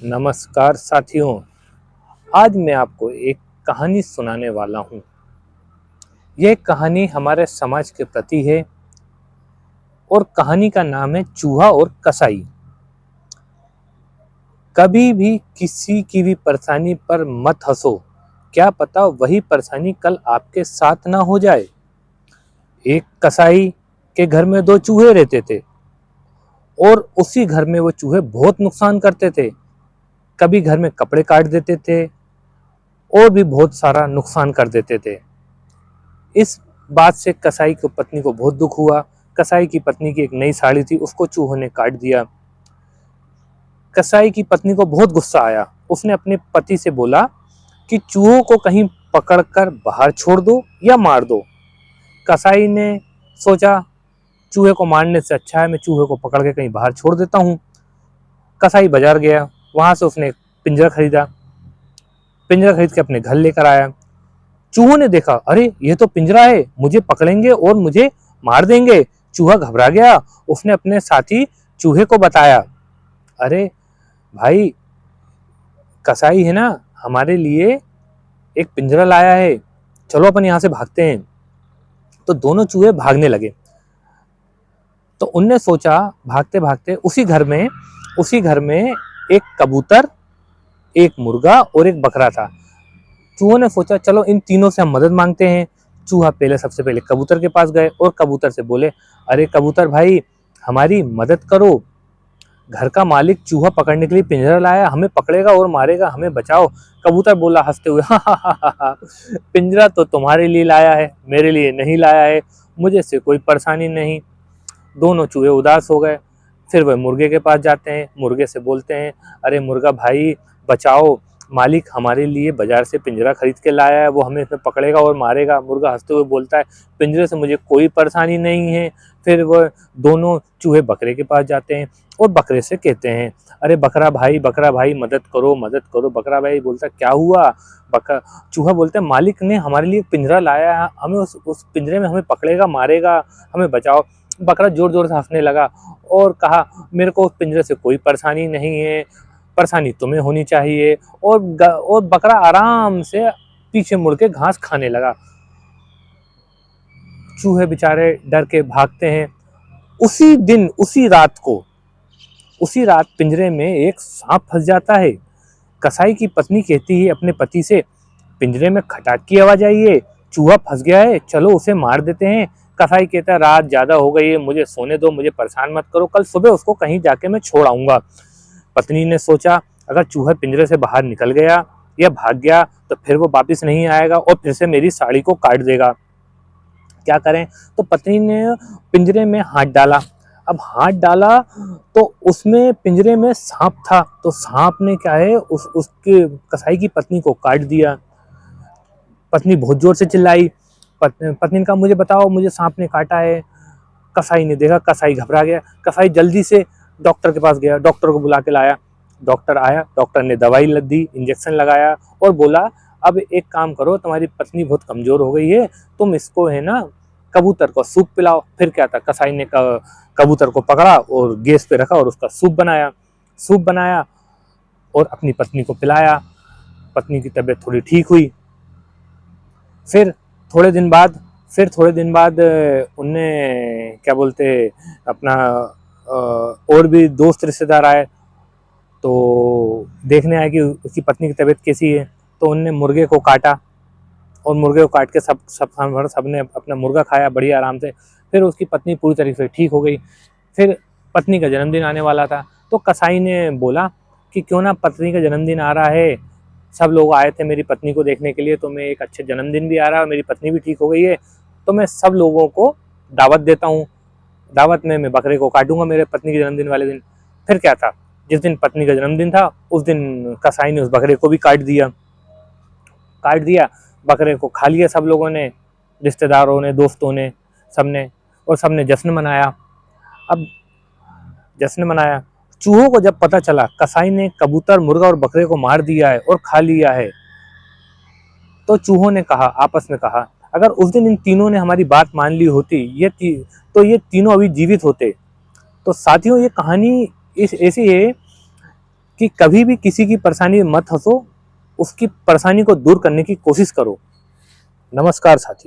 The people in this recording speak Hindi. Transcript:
नमस्कार साथियों। आज मैं आपको एक कहानी सुनाने वाला हूँ। यह कहानी हमारे समाज के प्रति है और कहानी का नाम है चूहा और कसाई। कभी भी किसी की भी परेशानी पर मत हंसो, क्या पता वही परेशानी कल आपके साथ ना हो जाए। एक कसाई के घर में दो चूहे रहते थे और उसी घर में वो चूहे बहुत नुकसान करते थे। कभी घर में कपड़े काट देते थे और भी बहुत सारा नुकसान कर देते थे। इस बात से कसाई की पत्नी को बहुत दुख हुआ। कसाई की पत्नी की एक नई साड़ी थी, उसको चूहों ने काट दिया। कसाई की पत्नी को बहुत गुस्सा आया। उसने अपने पति से बोला कि चूहों को कहीं पकड़कर बाहर छोड़ दो या मार दो। कसाई ने सोचा चूहे को मारने से अच्छा है मैं चूहे को पकड़ के कहीं बाहर छोड़ देता हूँ। कसाई बाजार गया, वहां से उसने पिंजरा खरीदा। पिंजरा खरीद के अपने घर लेकर आया। चूहों ने देखा, अरे ये तो पिंजरा है, मुझे पकड़ेंगे और मुझे मार देंगे। चूहा घबरा गया। उसने अपने साथी चूहे को बताया, अरे भाई, कसाई है ना, हमारे लिए एक पिंजरा लाया है, चलो अपन यहाँ से भागते हैं। तो दोनों चूहे भागने लगे। तो उनने सोचा भागते भागते उसी घर में एक कबूतर, एक मुर्गा और एक बकरा था। चूहों ने सोचा चलो इन तीनों से हम मदद मांगते हैं। चूहा सबसे पहले कबूतर के पास गए और कबूतर से बोले, अरे कबूतर भाई, हमारी मदद करो, घर का मालिक चूहा पकड़ने के लिए पिंजरा लाया, हमें पकड़ेगा और मारेगा, हमें बचाओ। कबूतर बोला हंसते हुए, हा, पिंजरा तो तुम्हारे लिए लाया है, मेरे लिए नहीं लाया है, मुझे से कोई परेशानी नहीं। दोनों चूहे उदास हो गए। फिर वह मुर्गे के पास जाते हैं। मुर्गे से बोलते हैं, अरे मुर्गा भाई बचाओ, मालिक हमारे लिए बाजार से पिंजरा खरीद के लाया है, वो हमें इसमें पकड़ेगा और मारेगा। मुर्गा हंसते हुए बोलता है, पिंजरे से मुझे कोई परेशानी नहीं है। फिर वह दोनों चूहे बकरे के पास जाते हैं और बकरे से कहते हैं, अरे बकरा भाई मदद करो मदद करो। बकरा भाई बोलता क्या हुआ। बकरा चूहा बोलता है, मालिक ने हमारे लिए पिंजरा लाया है, हमें उस पिंजरे में हमें पकड़ेगा मारेगा, हमें बचाओ। बकरा जोर जोर से हंसने लगा और कहा, मेरे को उस पिंजरे से कोई परेशानी नहीं है, परेशानी तुम्हें होनी चाहिए। और बकरा आराम से पीछे मुड़ के घास खाने लगा। चूहे बेचारे डर के भागते हैं। उसी दिन उसी रात पिंजरे में एक सांप फंस जाता है। कसाई की पत्नी कहती है अपने पति से, पिंजरे में खटाक की आवाज आई है, चूहा फंस गया है, चलो उसे मार देते हैं। कसाई कहता है, रात ज्यादा हो गई है, मुझे सोने दो, मुझे परेशान मत करो, कल सुबह उसको कहीं जाके मैं छोड़ आऊंगा। पत्नी ने सोचा, अगर चूहा पिंजरे से बाहर निकल गया या भाग गया तो फिर वो वापिस नहीं आएगा और फिर से मेरी साड़ी को काट देगा, क्या करें। तो पत्नी ने पिंजरे में हाथ डाला। अब हाथ डाला तो उसमें पिंजरे में सांप था। तो सांप ने क्या है उसके कसाई की पत्नी को काट दिया। पत्नी बहुत जोर से चिल्लाई। पत्नी ने कहा, मुझे बताओ, मुझे सांप ने काटा है। कसाई ने देखा, कसाई घबरा गया। कसाई जल्दी से डॉक्टर के पास गया, डॉक्टर को बुला के लाया। डॉक्टर आया, डॉक्टर ने दवाई दी, इंजेक्शन लगाया और बोला, अब एक काम करो, तुम्हारी पत्नी बहुत कमजोर हो गई है, तुम इसको है ना कबूतर को सूप पिलाओ। फिर क्या था, कसाई ने कबूतर को पकड़ा और गैस पे रखा और उसका सूप बनाया और अपनी पत्नी को पिलाया। पत्नी की तबीयत थोड़ी ठीक हुई। फिर थोड़े दिन बाद उनने क्या बोलते अपना और भी दोस्त रिश्तेदार आए तो देखने आए कि उसकी पत्नी की तबीयत कैसी है। तो उनने मुर्गे को काटा और मुर्गे को काट के सबने अपना मुर्गा खाया बढ़िया आराम से। फिर उसकी पत्नी पूरी तरीके से ठीक हो गई। फिर पत्नी का जन्मदिन आने वाला था तो कसाई ने बोला कि क्यों ना, पत्नी का जन्मदिन आ रहा है, सब लोग आए थे मेरी पत्नी को देखने के लिए, तो मैं एक अच्छे जन्मदिन भी आ रहा है, मेरी पत्नी भी ठीक हो गई है, तो मैं सब लोगों को दावत देता हूँ। दावत में मैं बकरे को काटूंगा मेरे पत्नी के जन्मदिन वाले दिन। फिर क्या था, जिस दिन पत्नी का जन्मदिन था उस दिन कसाई ने उस बकरे को भी काट दिया। बकरे को खा लिया सब लोगों ने, रिश्तेदारों ने, दोस्तों ने, सबने, और सबने जश्न मनाया। अब जश्न मनाया, चूहों को जब पता चला कसाई ने कबूतर, मुर्गा और बकरे को मार दिया है और खा लिया है, तो चूहों ने आपस में कहा, अगर उस दिन इन तीनों ने हमारी बात मान ली होती तो ये तीनों अभी जीवित होते। तो साथियों, ये कहानी ऐसी है कि कभी भी किसी की परेशानी में मत हंसो, उसकी परेशानी को दूर करने की कोशिश करो। नमस्कार साथियों।